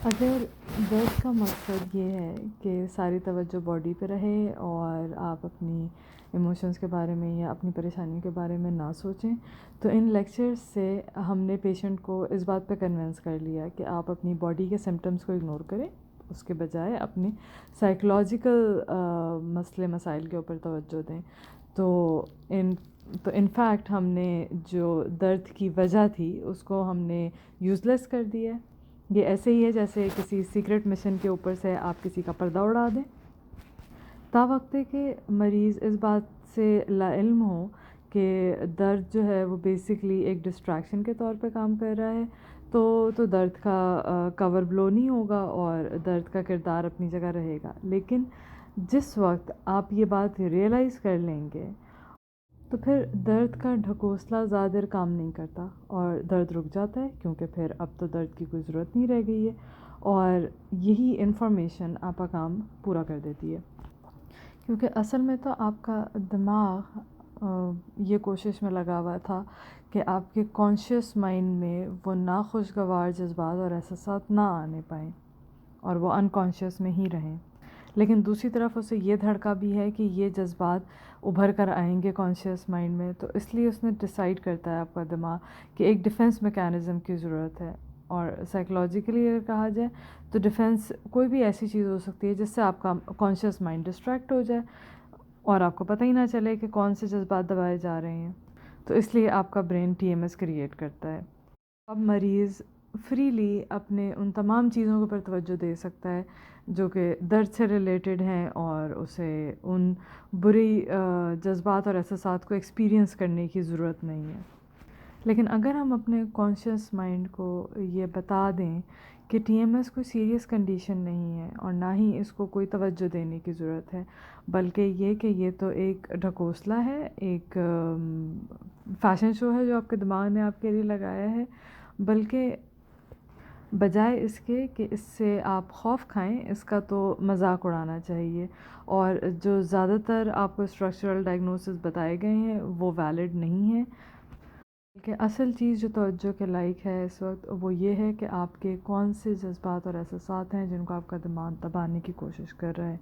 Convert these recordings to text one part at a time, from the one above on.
اگر درد کا مقصد یہ ہے کہ ساری توجہ باڈی پہ رہے اور آپ اپنی ایموشنز کے بارے میں یا اپنی پریشانیوں کے بارے میں نہ سوچیں، تو ان لیکچرز سے ہم نے پیشنٹ کو اس بات پہ کنونس کر لیا کہ آپ اپنی باڈی کے سمٹمز کو اگنور کریں، اس کے بجائے اپنی سائیکولوجیکل مسئلے مسائل کے اوپر توجہ دیں۔ تو ان فیکٹ ہم نے جو درد کی وجہ تھی اس کو ہم نے یوز لیس کر دیا ہے۔ یہ ایسے ہی ہے جیسے کسی سیکرٹ مشن کے اوپر سے آپ کسی کا پردہ اڑا دیں، تا وقت کہ مریض اس بات سے لا علم ہو کہ درد جو ہے وہ بیسکلی ایک ڈسٹریکشن کے طور پہ کام کر رہا ہے، تو درد کا کور بلو نہیں ہوگا اور درد کا کردار اپنی جگہ رہے گا۔ لیکن جس وقت آپ یہ بات ریئلائز کر لیں گے تو پھر درد کا ڈھکوسلا زیادہ دیر کام نہیں کرتا اور درد رک جاتا ہے، کیونکہ پھر اب تو درد کی کوئی ضرورت نہیں رہ گئی ہے، اور یہی انفارمیشن آپ کا کام پورا کر دیتی ہے۔ کیونکہ اصل میں تو آپ کا دماغ یہ کوشش میں لگا ہوا تھا کہ آپ کے کانشیس مائنڈ میں وہ ناخوشگوار جذبات اور احساسات نہ آنے پائیں اور وہ انکانشیس میں ہی رہیں۔ لیکن دوسری طرف اسے یہ دھڑکا بھی ہے کہ یہ جذبات ابھر کر آئیں گے کانشیس مائنڈ میں، تو اس لیے اس نے ڈیسائیڈ کرتا ہے آپ کا دماغ کہ ایک ڈیفنس میکینزم کی ضرورت ہے۔ اور سائیکلوجیکلی اگر کہا جائے تو ڈیفنس کوئی بھی ایسی چیز ہو سکتی ہے جس سے آپ کا کانشیس مائنڈ ڈسٹریکٹ ہو جائے اور آپ کو پتہ ہی نہ چلے کہ کون سے جذبات دبائے جا رہے ہیں، تو اس لیے آپ کا brain T M S create کرتا ہے۔ اب مریض فریلی اپنے ان تمام چیزوں کے اوپر توجہ دے سکتا ہے جو کہ درد سے ریلیٹڈ ہیں، اور اسے ان بری جذبات اور احساسات کو ایکسپیرینس کرنے کی ضرورت نہیں ہے۔ لیکن اگر ہم اپنے کانشیس مائنڈ کو یہ بتا دیں کہ ٹی ایم ایس کوئی سیریس کنڈیشن نہیں ہے اور نہ ہی اس کو کوئی توجہ دینے کی ضرورت ہے، بلکہ یہ کہ یہ تو ایک ڈھکوسلا ہے، ایک فیشن شو ہے جو آپ کے دماغ نے آپ کے لیے لگایا ہے، بلکہ بجائے اس کے کہ اس سے آپ خوف کھائیں، اس کا تو مذاق اڑانا چاہیے، اور جو زیادہ تر آپ کو اسٹرکچرل ڈائگنوسس بتائے گئے ہیں وہ ویلڈ نہیں ہیں، بلکہ اصل چیز جو توجہ کے لائق ہے اس وقت وہ یہ ہے کہ آپ کے کون سے جذبات اور احساسات ہیں جن کو آپ کا دماغ دبانے کی کوشش کر رہا ہے،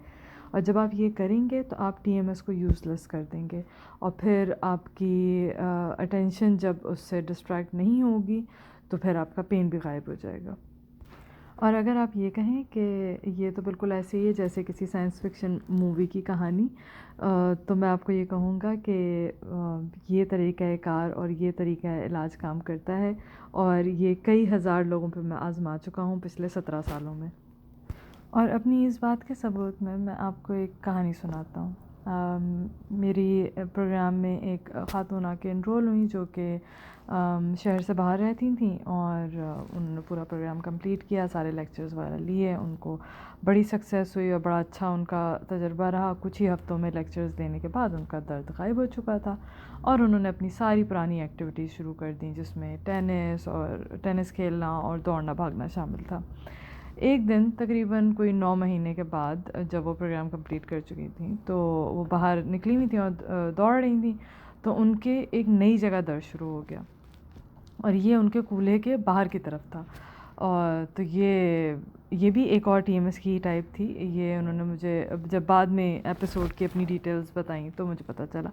اور جب آپ یہ کریں گے تو آپ ٹی ایم ایس کو یوز لیس کر دیں گے، اور پھر آپ کی اٹینشن جب اس سے ڈسٹریکٹ نہیں ہوگی تو پھر آپ کا پین بھی غائب ہو جائے گا۔ اور اگر آپ یہ کہیں کہ یہ تو بالکل ایسے ہی ہے جیسے کسی سائنس فکشن مووی کی کہانی، تو میں آپ کو یہ کہوں گا کہ یہ طریقہ کار اور یہ طریقہ علاج کام کرتا ہے، اور یہ کئی ہزار لوگوں پہ میں آزما چکا ہوں پچھلے 17 سالوں میں۔ اور اپنی اس بات کے ثبوت میں آپ کو ایک کہانی سناتا ہوں۔ میری پروگرام میں ایک خاتون آ کے انرول ہوئیں جو کہ شہر سے باہر رہتی تھیں، اور انہوں نے پورا پروگرام کمپلیٹ کیا، سارے لیکچرز وغیرہ لیے، ان کو بڑی سکسیس ہوئی اور بڑا اچھا ان کا تجربہ رہا۔ کچھ ہی ہفتوں میں لیکچرز دینے کے بعد ان کا درد غائب ہو چکا تھا، اور انہوں نے اپنی ساری پرانی ایکٹیویٹیز شروع کر دیں جس میں ٹینس کھیلنا اور دوڑنا بھاگنا شامل تھا۔ ایک دن تقریباً کوئی 9 مہینے کے بعد جب وہ پروگرام کمپلیٹ کر چکی تھیں تو وہ باہر نکلی ہوئی تھیں اور دوڑ رہی تھیں، تو ان کے ایک نئی جگہ درد شروع ہو گیا، اور یہ ان کے کولہے کے باہر کی طرف تھا، اور تو یہ بھی ایک اور ٹی ایم ایس کی ٹائپ تھی۔ یہ انہوں نے مجھے جب بعد میں ایپیسوڈ کی اپنی ڈیٹیلز بتائیں تو مجھے پتہ چلا۔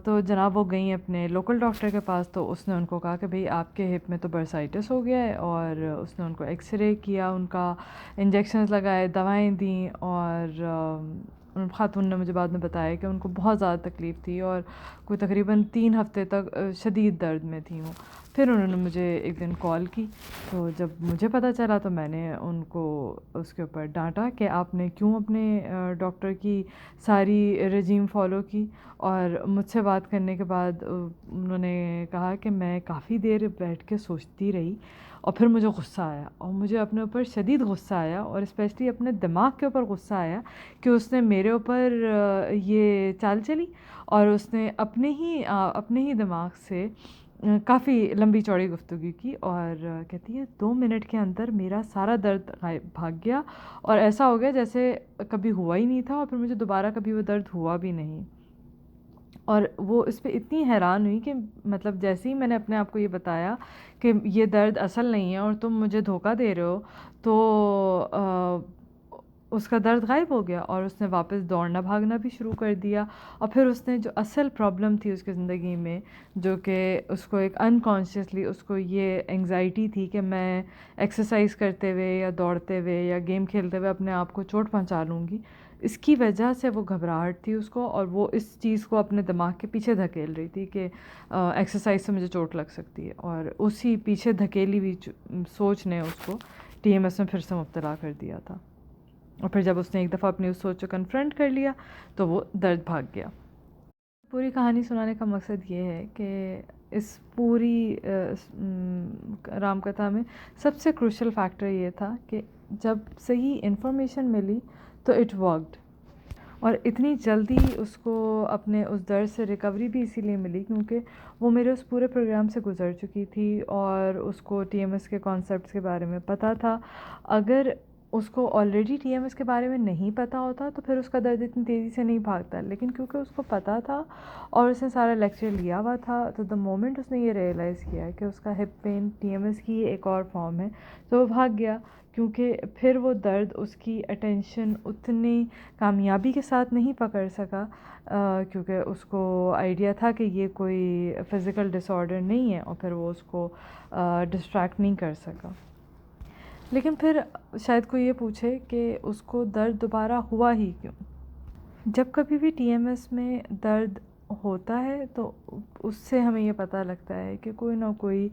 تو جناب وہ گئیں اپنے لوکل ڈاکٹر کے پاس، تو اس نے ان کو کہا کہ بھئی آپ کے ہپ میں تو برسائٹس ہو گیا ہے، اور اس نے ان کو ایکس رے کیا، ان کا انجیکشنز لگائے، دوائیں دیں، اور ان خاتون نے مجھے بعد میں بتایا کہ ان کو بہت زیادہ تکلیف تھی اور کوئی تقریباً 3 ہفتے تک شدید درد میں تھیں وہ۔ پھر انہوں نے مجھے ایک دن کال کی، تو جب مجھے پتہ چلا تو میں نے ان کو اس کے اوپر ڈانٹا کہ آپ نے کیوں اپنے ڈاکٹر کی ساری رجیم فالو کی، اور مجھ سے بات کرنے کے بعد انہوں نے کہا کہ میں کافی دیر بیٹھ کے سوچتی رہی، اور پھر مجھے غصہ آیا، اور مجھے اپنے اوپر شدید غصہ آیا، اور اسپیشلی اپنے دماغ کے اوپر غصہ آیا کہ اس نے میرے اوپر یہ چال چلی، اور اس نے اپنے ہی دماغ سے کافی لمبی چوڑی گفتگو کی، اور کہتی ہے 2 منٹ کے اندر میرا سارا درد بھاگ گیا، اور ایسا ہو گیا جیسے کبھی ہوا ہی نہیں تھا، اور پھر مجھے دوبارہ کبھی وہ درد ہوا بھی نہیں۔ اور وہ اس پہ اتنی حیران ہوئی کہ مطلب جیسے ہی میں نے اپنے آپ کو یہ بتایا کہ یہ درد اصل نہیں ہے اور تم مجھے دھوکہ دے رہے ہو، تو اس کا درد غائب ہو گیا اور اس نے واپس دوڑنا بھاگنا بھی شروع کر دیا۔ اور پھر اس نے جو اصل پرابلم تھی اس کی زندگی میں، جو کہ اس کو ایک انکانشیسلی اس کو یہ انگزائٹی تھی کہ میں ایکسرسائز کرتے ہوئے یا دوڑتے ہوئے یا گیم کھیلتے ہوئے اپنے آپ کو چوٹ پہنچا لوں گی، اس کی وجہ سے وہ گھبراہٹ تھی اس کو، اور وہ اس چیز کو اپنے دماغ کے پیچھے دھکیل رہی تھی کہ ایکسرسائز سے مجھے چوٹ لگ سکتی ہے، اور اسی پیچھے دھکیلی ہوئی سوچ نے اس کو ٹی ایم ایس میں پھر سے مبتلا کر دیا تھا۔ اور پھر جب اس نے ایک دفعہ اپنی اس سوچ کو کنفرنٹ کر لیا تو وہ درد بھاگ گیا۔ پوری کہانی سنانے کا مقصد یہ ہے کہ اس پوری رام کتھا میں سب سے کروشل فیکٹر یہ تھا کہ جب صحیح انفارمیشن ملی تو اٹ ورکڈ، اور اتنی جلدی اس کو اپنے اس درد سے ریکوری بھی اسی لیے ملی کیونکہ وہ میرے اس پورے پروگرام سے گزر چکی تھی اور اس کو ٹی ایم ایس کے کانسیپٹس کے بارے میں پتہ تھا۔ اگر اس کو آلریڈی ٹی ایم ایس کے بارے میں نہیں پتہ ہوتا تو پھر اس کا درد اتنی تیزی سے نہیں بھاگتا، لیکن کیونکہ اس کو پتہ تھا اور اس نے سارا لیکچر لیا ہوا تھا، تو دا مومنٹ اس نے یہ ریئلائز کیا کہ اس کا ہپ پین ٹی ایم ایس کی ایک اور فارم ہے، تو وہ بھاگ گیا، کیونکہ پھر وہ درد اس کی اٹینشن اتنی کامیابی کے ساتھ نہیں پکڑ سکا، کیونکہ اس کو آئیڈیا تھا کہ یہ کوئی فزیکل ڈس آرڈر نہیں ہے، اور پھر وہ اس کو ڈسٹریکٹ نہیں کر سکا۔ لیکن پھر شاید کوئی یہ پوچھے کہ اس کو درد دوبارہ ہوا ہی کیوں؟ جب کبھی بھی ٹی ایم ایس میں درد ہوتا ہے تو اس سے ہمیں یہ پتہ لگتا ہے کہ کوئی نہ کوئی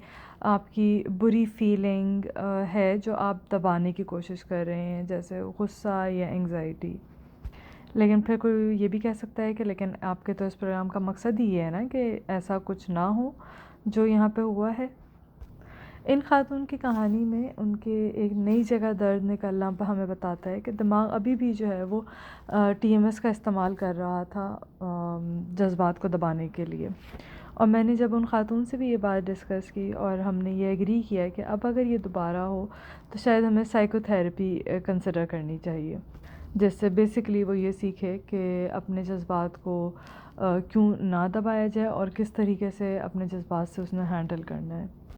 آپ کی بری فیلنگ ہے جو آپ دبانے کی کوشش کر رہے ہیں، جیسے غصہ یا انگزائٹی۔ لیکن پھر کوئی یہ بھی کہہ سکتا ہے کہ لیکن آپ کے تو اس پروگرام کا مقصد ہی یہ ہے نا کہ ایسا کچھ نہ ہو جو یہاں پہ ہوا ہے۔ ان خاتون کی کہانی میں ان کے ایک نئی جگہ درد نکلنا ہمیں بتاتا ہے کہ دماغ ابھی بھی جو ہے وہ ٹی ایم ایس کا استعمال کر رہا تھا جذبات کو دبانے کے لیے۔ اور میں نے جب ان خاتون سے بھی یہ بات ڈسکس کی اور ہم نے یہ ایگری کیا کہ اب اگر یہ دوبارہ ہو تو شاید ہمیں سائیکو تھیراپی کنسیڈر کرنی چاہیے، جس سے بیسکلی وہ یہ سیکھے کہ اپنے جذبات کو کیوں نہ دبایا جائے اور کس طریقے سے اپنے جذبات سے اس نے ہینڈل کرنا ہے۔